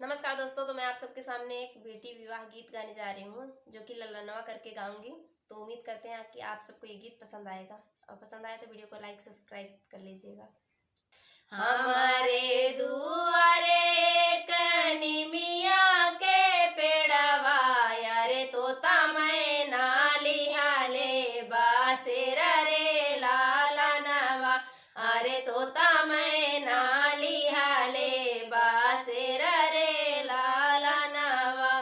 नमस्कार दोस्तों, तो मैं आप सबके सामने एक बेटी विवाह गीत गाने जा रही हूँ जो कि ललनवा करके गाऊंगी। तो उम्मीद करते हैं कि आप सबको ये गीत पसंद आएगा, और पसंद आए तो वीडियो को लाइक सब्सक्राइब कर लीजिएगा। हमारे दुआरे कनिमिया के पेड़वा यारे तोता मैना लिहाले बासेर रे लाला नवा। अरे तोता मैना लिहाले बासेर रे लाला नवा।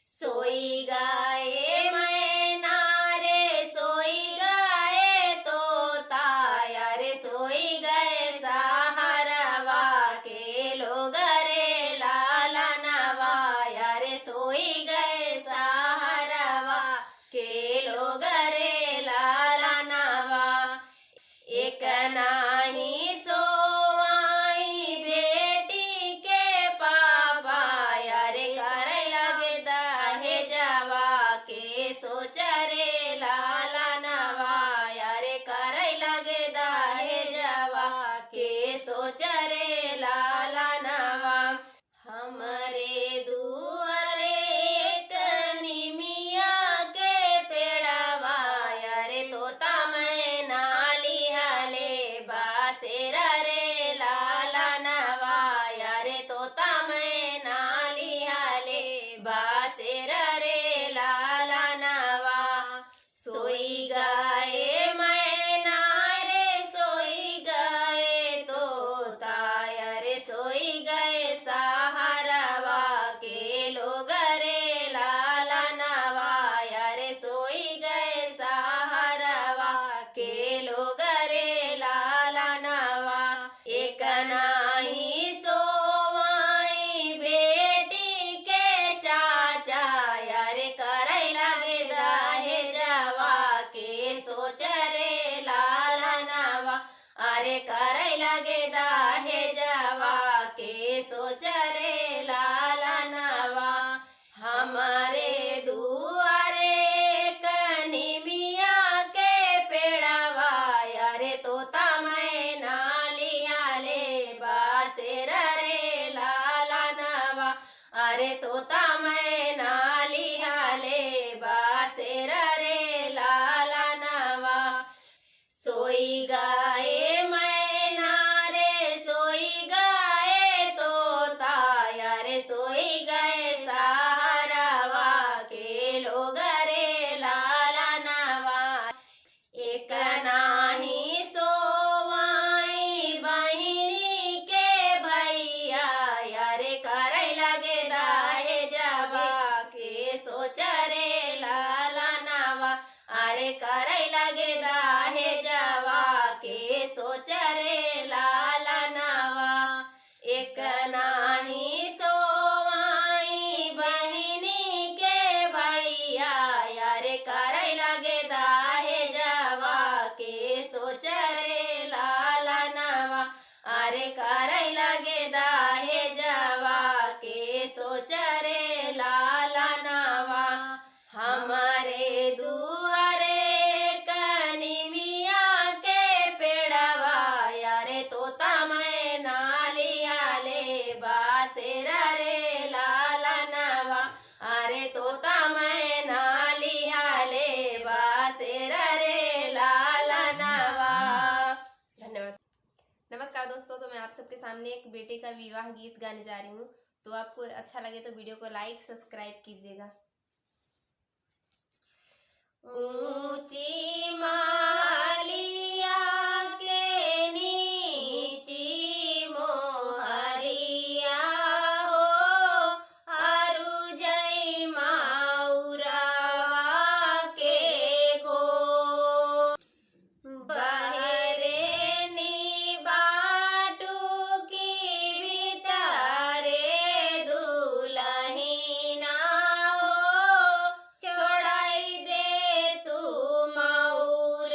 सोई गाए मैना रे सोई गाए तोता यारे सोई गए सहारवा के लोग रे लाला नवा। यारे सोई गए सहारवा के लोग रे लाला नवा। एक नाही सोवाई बेटी के पापा यारे करे लगता है जावा के सोच रे लाला नवा। यारे करे लगता है जावा के सोच रे लाला नवा। हमरे दुआरे एक निमिया के पेड़वा यारे तोता मैना लिहाले बासेर रे लाला नवा। यारे तोता मैना लिहाले बासेर रे लाला नवा। सोई गाए मैना रे सोई गए तोता यारे सोई गए सहारवा के लोग रे लाला नवा। यारे सोई गए सहारवा के लोग रे लाला नवा। एक नाही सोवाई बेटी के चाचा यारे करे लगता है जावा के सोच रे लाला नवा। अरे करे लगता है जावा के सोच रे लाला नवा। हमारे दुआरे कनिमिया के पेड़वा यारे तोता मैना लिहाले बासेर रे लाला नवा। अरे तोता मैना लिहाले बासेर रे लाला नवा। सोई गाए मैना रे सोई गाए तोता यारे सोई गए सहारवा के लोग रे लाला नवा। एक नाही सोवाई बहिनी के भैया यारे करे लगता है जावा के सोच रे लाला नवा। अरे करे लगता है जावा के सोच रे लाला नवा। एक नाही सोवाई बहिनी के भैया यारे करे लगता है जावा के सोच रे लाला नवा। अरे करे लगता है जावा के सोच रे लाला नवा। हमारे दुआरे कनिमिया के पेड़वा यारे तोता मैना लिहाले बासेर रे लाला नवा। अरे तोता मैना लिहाले बासेर रे लाला नवा। धन्यवाद। नमस्कार दोस्तों, तो मैं आप सबके सामने एक बेटे का विवाह गीत गाने जा रही हूँ। तो आपको अच्छा लगे तो वीडियो को लाइक सब्सक्राइब कीजिएगा। ऊंची मालिया के नीची मोहरिया हो अरु जय माउरवा के गो। बहरे नी बाटू की भीतरे दुलहिना हो छोड़ाई दे तू माउर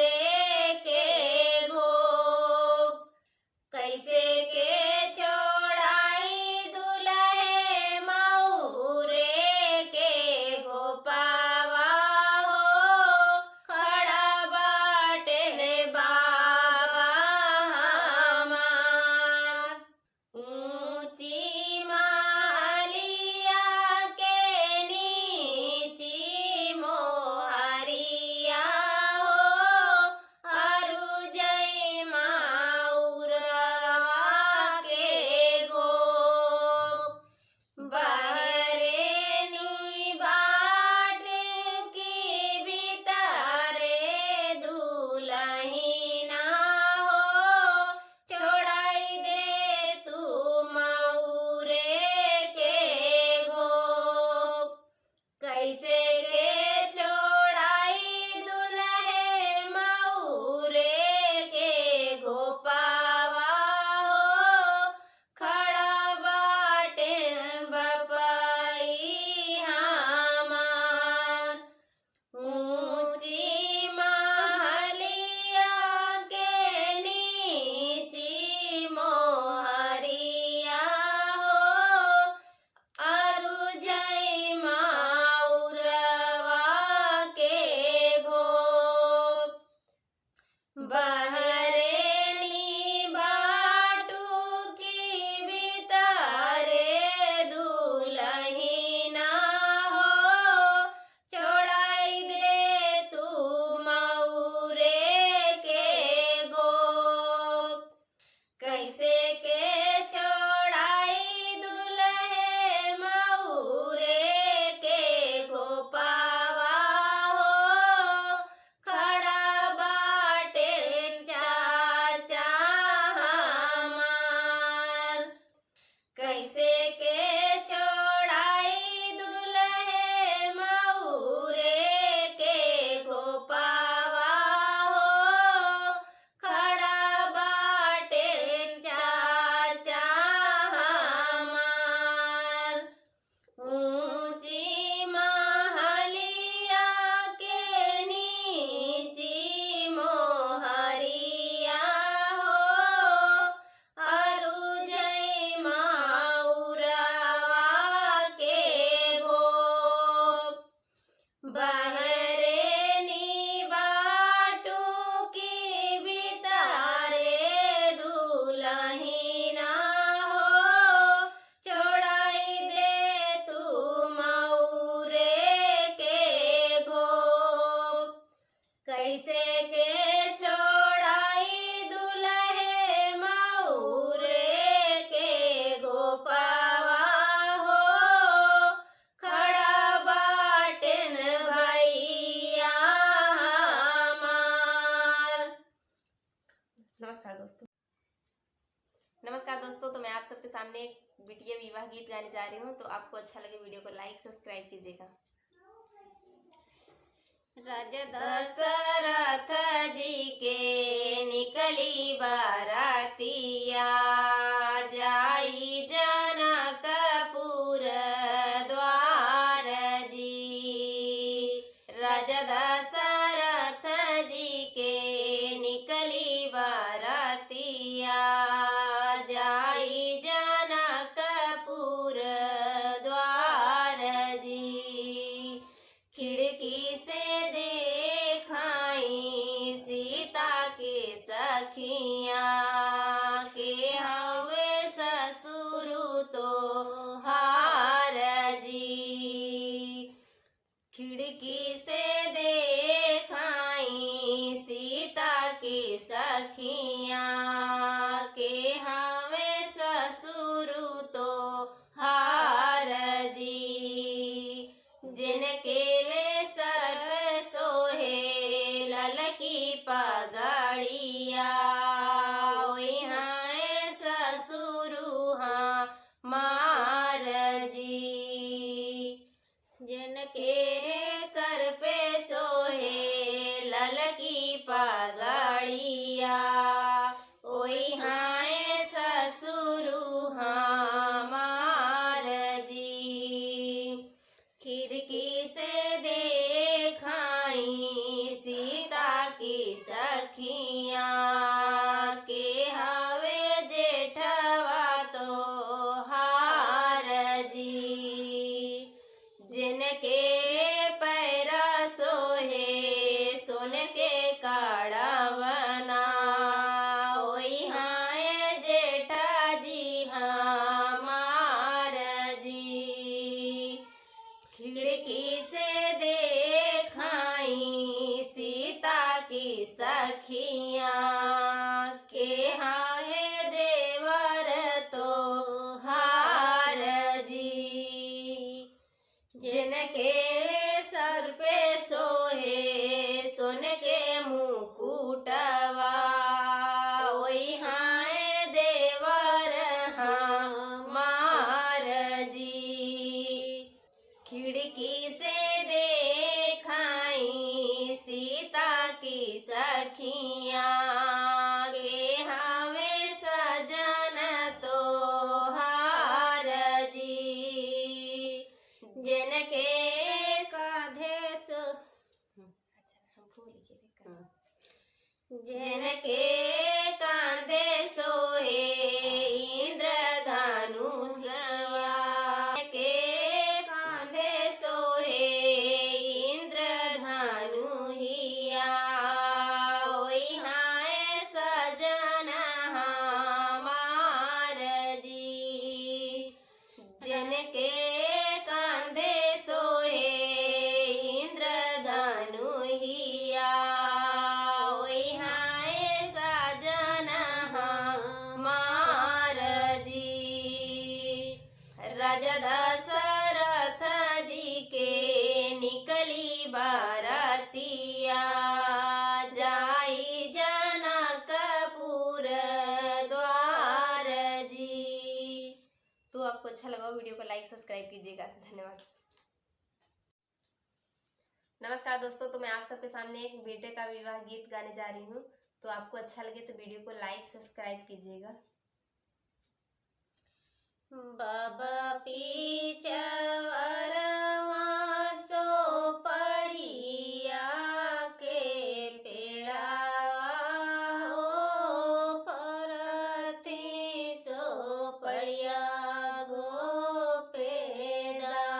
सबके सामने एक बिटिया विवाह गीत गाने जा रही हूँ। तो आपको अच्छा लगे वीडियो को लाइक सब्सक्राइब कीजिएगा। राजा दशरथ जी के निकली बारातिया, जाई जनकपुर द्वार जी। राजा दशरथ जी के निकली बारातिया, जाई जनकपुर द्वार जी। खिड़की से सीता के सखिया के हवे ससुर तो हार जी। खिड़की से देखाई सीता के सखिया के हवे ससुर तो हार जी। जिनके ले सर सोहे ललकी पगड़िया, ओहाए ससुरुहा मार जी। जिनके सर पे सोहे ललकी पगड़िया, ओहाए ससुरुहा मार जी। खिड़की से देखाई सीता की सखिया के हवे जेठवा तो हार जी। जिनके पैरा सोहे सोन के कड़वना, ओहाए जेठा जी हमार जी। खिड़की से देखाई सीता की सखिया के हाय देवर तो हार जी। जिनके सर पे सोहे सोन के मुकुटवा, ओहाए देवर हमार जी। खिड़की से देखाई सीता की सखिया के हवे सजन तो हार जी। जिनके कांधे सो जिनके कांधे सोहे इंद्रधनुषवा, के कांधे सोहे इंद्रधनुहिया, ओहाए सजन हमार जी। जिनके कांधे सोहे इंद्रधनुहिया, ओहाए सजन हमार जी। राजा दशरथ जी के निकली बारातिया, जाई जनकपुर द्वार जी। तो आपको अच्छा लगा वीडियो को लाइक सब्सक्राइब कीजिएगा। धन्यवाद। नमस्कार दोस्तों, तो मैं आप सबके सामने एक बेटे का विवाह गीत गाने जा रही हूँ। तो आपको अच्छा लगे तो वीडियो को लाइक सब्सक्राइब कीजिएगा। बाबा पीछवरवा सो पड़िया के पेड़ावा, हो परती सो पड़िया गो पेदार।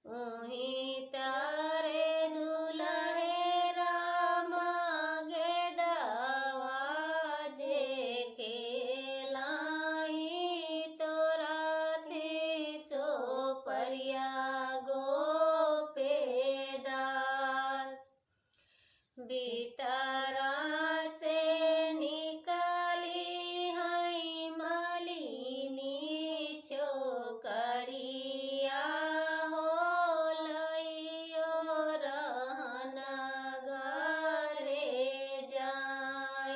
उही तारे दुलहे राम गेदवा, जे खेलाई तोरा थी सो परिया गो पेदार। भीतरा से निकली हई मलिनी छोकरिया, हो लइयो रहन घरे जाय।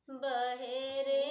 बहेरे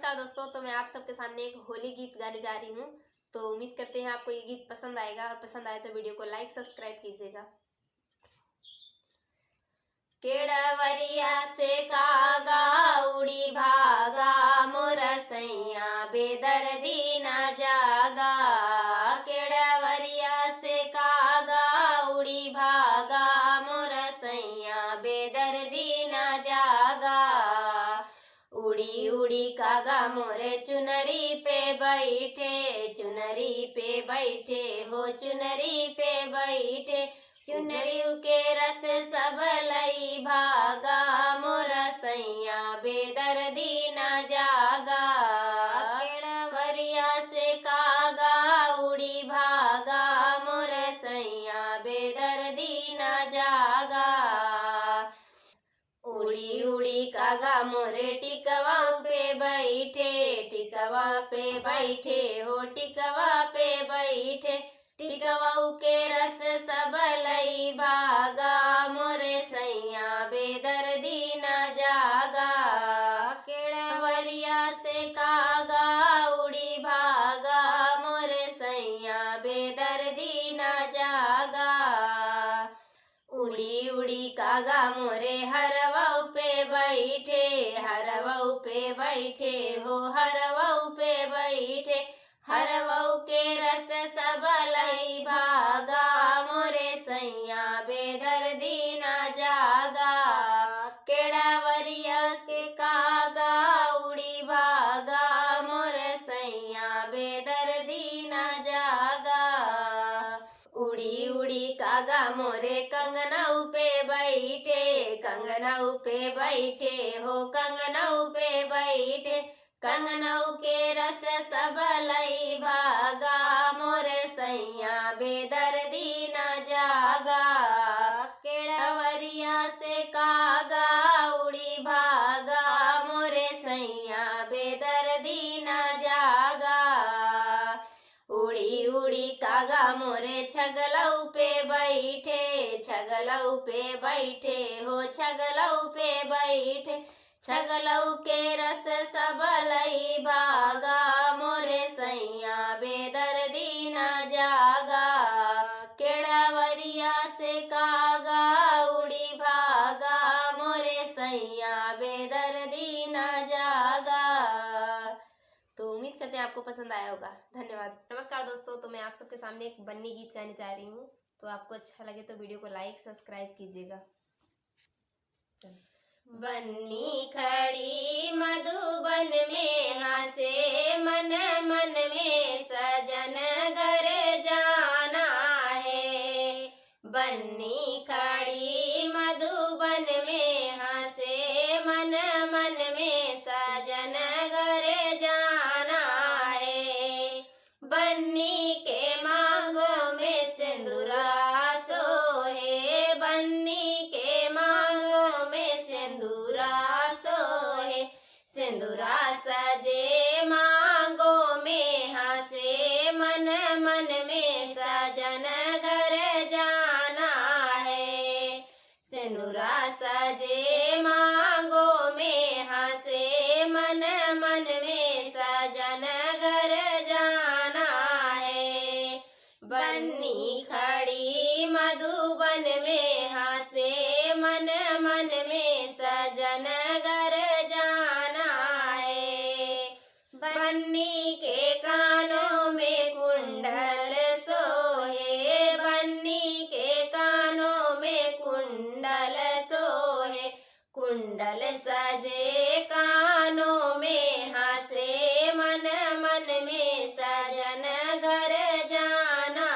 नमस्कार दोस्तों, तो मैं आप सबके सामने एक होली गीत गाने जा रही हूँ। तो उम्मीद करते हैं आपको ये गीत पसंद आएगा, और पसंद आए तो वीडियो को लाइक सब्सक्राइब कीजिएगा। केड़वरिया से कागा उड़ी भागा मोर सैया बेदर्दी न जागा। केड़वरिया से कागा उड़ी भागा मोर सैया बेदर्दी न जागा। उड़ी उड़ी कागा मोरे चुनरी पे बैठे, चुनरी पे बैठे हो चुनरी पे बैठे। चुनरी के रस सब लई भागा मोर सैया बेदर्दी न जागा। केड़वरिया से कागा उड़ी भागा मोर सैया बेदर्दी न जागा। उड़ी उड़ी कागा मोरे टिकवा पे बैठे, टिकवा पे बैठे हो टिकवा पे बैठे। टिकवाऊ के रस सब लई भागा मोरे सैया बेदर्दी न जागा। केड़वरिया से कागा उड़ी भागा मोरे सैया बेदर्दी न जागा। उड़ी उड़ी कागा मोरे हरवाऊ पे बैठे, हरवाऊ पे बैठे हो हरवाऊ पे बैठे। हरवाऊ के रस सब लई भागा मोरे सैया बेदर्दी न जागा। केड़वरिया से कागा उड़ी भागा मोरे सैया बेदर्दी न जागा। उड़ी उड़ी कागा मोरे कंगनऊ पे बैठे, कंगनऊ पे बैठे हो कंगनऊ पे बैठे। कंगनऊ के रस सब लई भागा मोरे सैया बेदर्दी न जागा। केड़वरिया से कागा उड़ी भागा मोरे सैया बेदर्दी न जागा। उड़ी उड़ी कागा मोरे छगलऊ पे बैठे, छगलऊ पे बैठे हो छगलऊ पे बैठे। छगलऊ के रस सब लई भागा मोरे सैया बेदर्दी न जागा। केड़वरिया से कागा उड़ी भागा मोरे सैया बेदर्दी न जागा। तो उम्मीद करते हैं आपको पसंद आया होगा। धन्यवाद। नमस्कार दोस्तों, तो मैं आप सबके सामने एक बन्नी गीत गाने जा रही हूँ। तो आपको अच्छा लगे तो वीडियो को लाइक सब्सक्राइब कीजिएगा। बन्नी खड़ी मधुबन में हंसे मन मन में सजन घर जाना है। बन्नी खड़ी मधुबन में हंसे मन मन में सजन घर जाना है। बन्नी के मांगों में सिंदूरा सोहे, बन्नी के मांगों में सिंदूरा सोहे। सिंदूरा सजे मांगों में हंसे मन मन में सजन घर जाना है। सिंदूरा सजे मांगों में हंसे मन मन में सजन घर जाना है। बन्नी खड़ी मधुबन में हंसे मन मन में सजन घर जाना है। बन्नी के कानों में कुंडल सोहे, बन्नी के कानों में कुंडल सोहे। कुंडल सजे कानों में हंसे मन मन में सजन घर जाना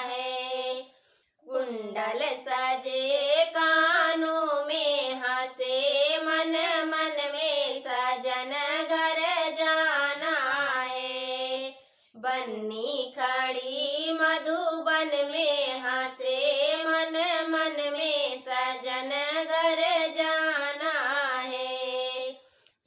है। कुंडल सजे कानों में हंसे मन मन में सजन घर जाना है। बन्नी खड़ी मधुबन में हंसे मन मन में सजन घर जाना है।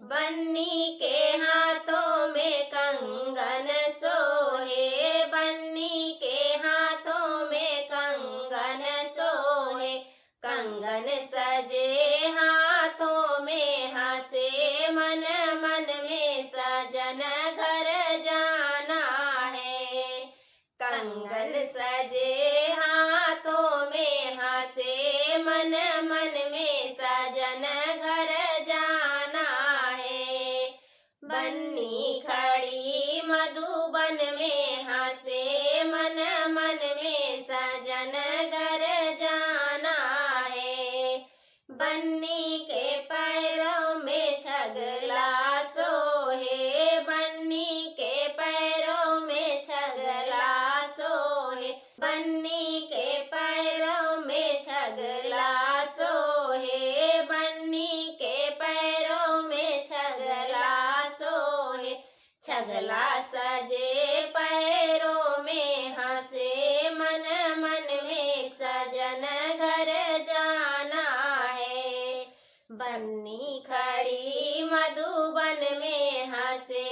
बन्नी के हाथों में कंगन सोहे, बन्नी के हाथों में कंगन सोहे। कंगन सजे हाथों में हंसे मन मन में सजन मन घर जाना है। कंगन सजे हाथों में हंसे मन मन में सजन घर जाना है। बन्नी खड़ी मधुबन में हंसे मन मन में सजन घर जाना है। बन्नी के पैरों में छगला सोहे, बन्नी के पैरों में छगला सोहे, बन्नी के पैरों में छगला सोहे, बन्नी के पैरों में छगला सोहे। छगला सजे पैरों में हंसे मन मन में सजन घर जाना है। बन्नी खड़ी मधुबन में हंसे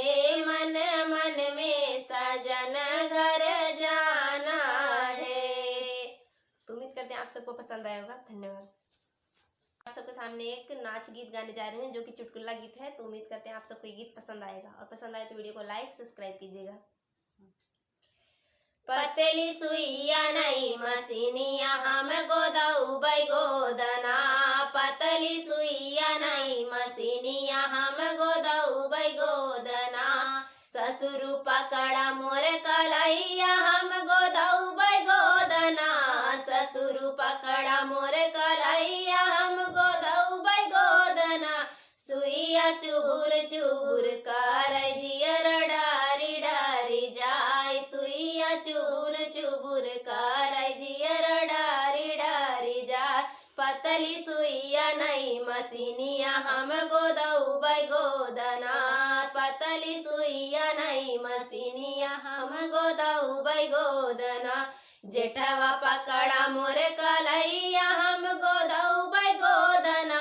मन मन में सजन घर जाना है। तो उम्मीद करते हैं आप सबको पसंद आया होगा। धन्यवाद। आप सबके सामने एक नाच गीत गाने जा रही हूँ जो कि चुटकुला गीत है। तो उम्मीद करते हैं आप सबको ये गीत पसंद आएगा, और पसंद आए तो वीडियो को लाइक सब्सक्राइब कीजिएगा। पतली सुइया नहीं मसीनिया हम गोदऊ गोदना, पतली सुइया नहीं मसीनिया हम गोदऊ गोदना। ससुर पकड़ा मोर कलैया हम गोदऊ गोदना, ससुर पकड़ा मोर कलैया हम गोदऊ गोदना। सुइया चुबुर चुबुर कर जियर डारी डारी जाय, सुइया चुबुर चुबुर कर जियर डारी डारी जाय। पतली सुइया नहीं मसीनिया हम गोदऊ गोदना, पतली सुइया नहीं मसीनिया हम गोदऊ गोदना। जेठवा पकड़ा मोर कलैया हम गोदऊ गोदना,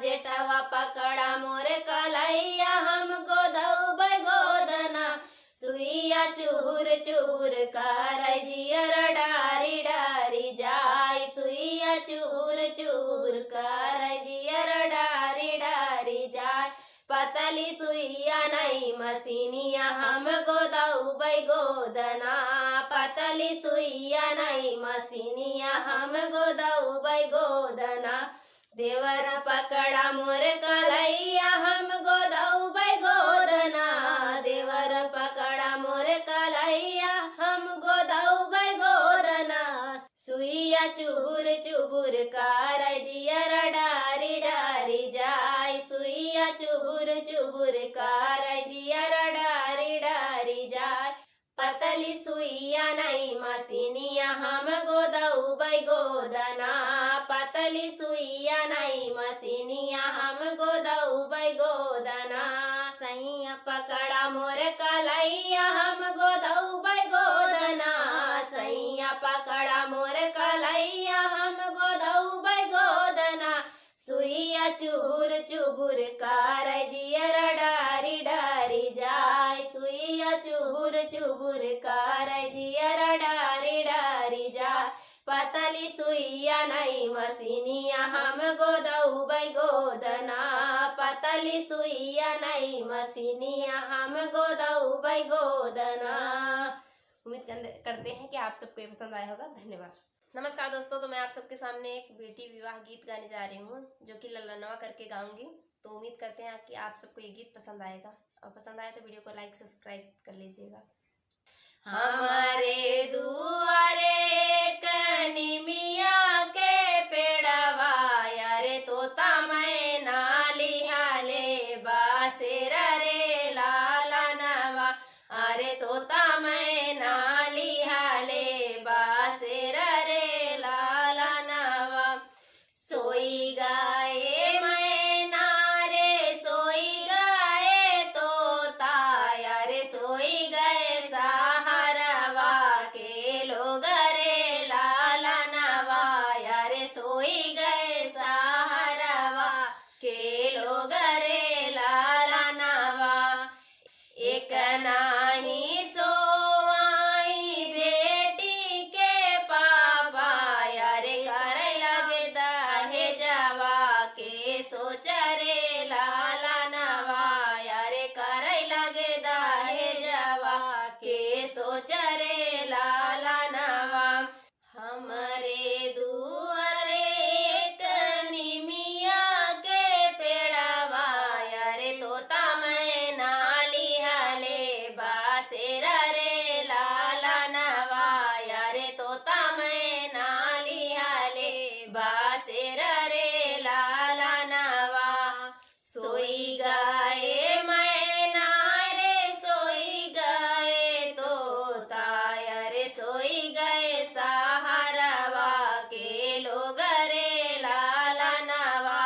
जेठवा पकड़ा मोर कलैया हम गोदऊ गोदना। सुइया चुबुर चुबुर कर जियर डारी डारी जाय, सुइया चुबुर चुबुर कर जियर डारी डारी जाय। पतली सुइया नहीं मसीनिया हम गोदऊ गोदना, पतली सुइया नहीं मसीनिया हम गोदऊ गोदना। देवर पकड़ा मोर कलैया हम गोदऊ गोदना, देवर पकड़ा मोर कलैया हम गोदऊ गोदना। सुइया चुबुर चुबुर कर जियर डारी डारी जाय, सुइया चुबुर चुबुर कर जियर डारी डारी जाय। पतली सुइया नहीं मसीनिया हम गोदऊ गोदना, पतली सुइया नहीं मसीनिया हम गोदऊ गोदना। सैया पकड़ा मोर कलैया हम गोदऊ गोदना, सैया पकड़ा मोर कलैया हम गोदऊ गोदना। सुइया चुबुर चुबुर कर जियर डारी डारी जाय, सुइया चुबुर चुबुर कर जियर डारी डारी जाय। पतली सुइया नहीं मसीनिया हम गोदऊ गोदना, पतली सुइया नहीं मसीनिया हम गोदऊ गोदना। उम्मीद करते हैं कि आप सबको ये पसंद आया होगा। धन्यवाद। नमस्कार दोस्तों, तो मैं आप सबके सामने एक बेटी विवाह गीत गाने जा रही हूँ जो कि लल्लनवा करके गाऊंगी। तो उम्मीद करते हैं कि आप सबको ये गीत पसंद आएगा, और पसंद आए तो वीडियो को लाइक सब्सक्राइब कर लीजिएगा। हमारे दुआरे कनिमिया के पेड़वा, यारे तोता मैना लिहाले बासेर रे लाला नवा, अरे तोता मैना लिहाले बासेर रे लाला नवा। सोई गाए मैना रे सोई गाए तोता, यारे सोई गए सहारवा के लोग रे लाला नवा, सोच रे लाला नवा। हमरे दुआरे एक निमिया के पेड़वा रे तोता मैना लिहले बासेर रे लाला नवा रे तोता मैना लिहले बासेर रे लाला नवा। सोई गए मैना रे सोई गए तोता रे सोई गए सहारवा के लोग रे लाला नवा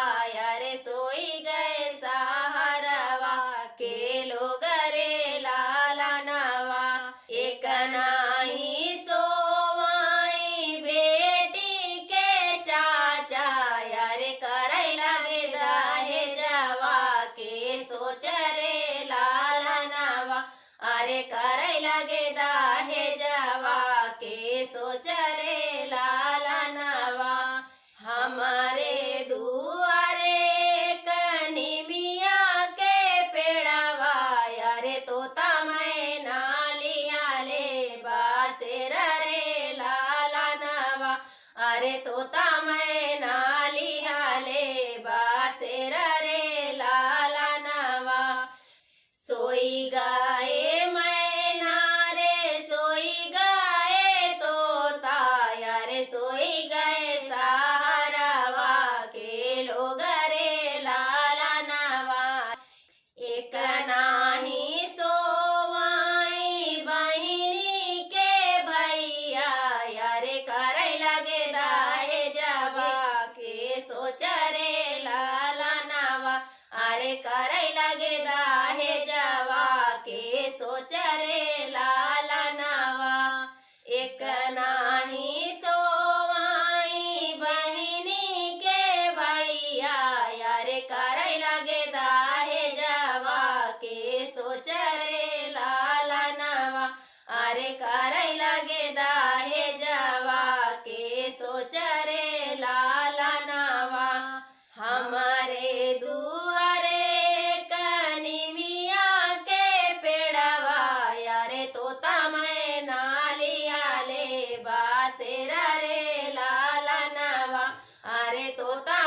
रे सोई गए सहारवा के लोग रे लाला नवा। एक नाही सोवाई बेटी के चाचा रे करई लगे दाहे जवा के सोच रे लाला नवा अरे करई लगे दाहे जवा के सोच रे लाला नवा। हमारे दुआरे कनिमिया के पेड़वा रे तोता मैना लियाले बासेर रे लाला नवा अरे तोता मैना लियाले बासेर रे लाला नवा। सोई गए मैना रे सोई गए तोता रे सोई गए सहारवा के लोग रे लाला नवा। एक नाही सोवाई बहिनी के भैया रे करई लगे दाहे जवा के सोच रे लाला नवा अरे करई लगे दाहे जवा के सोच रे लाला नवा। एक नाही सोवाई बहिनी के भैया रे करई लगे दाहे जवा के सोच रे लाला नवा अरे करई लगे दाहे जवा के सोच रे लाला नवा। हमारे दुआरे कनिमिया के पेड़वा रे तोता मैना लियाले बासेर रे लाला नवा अरे तोता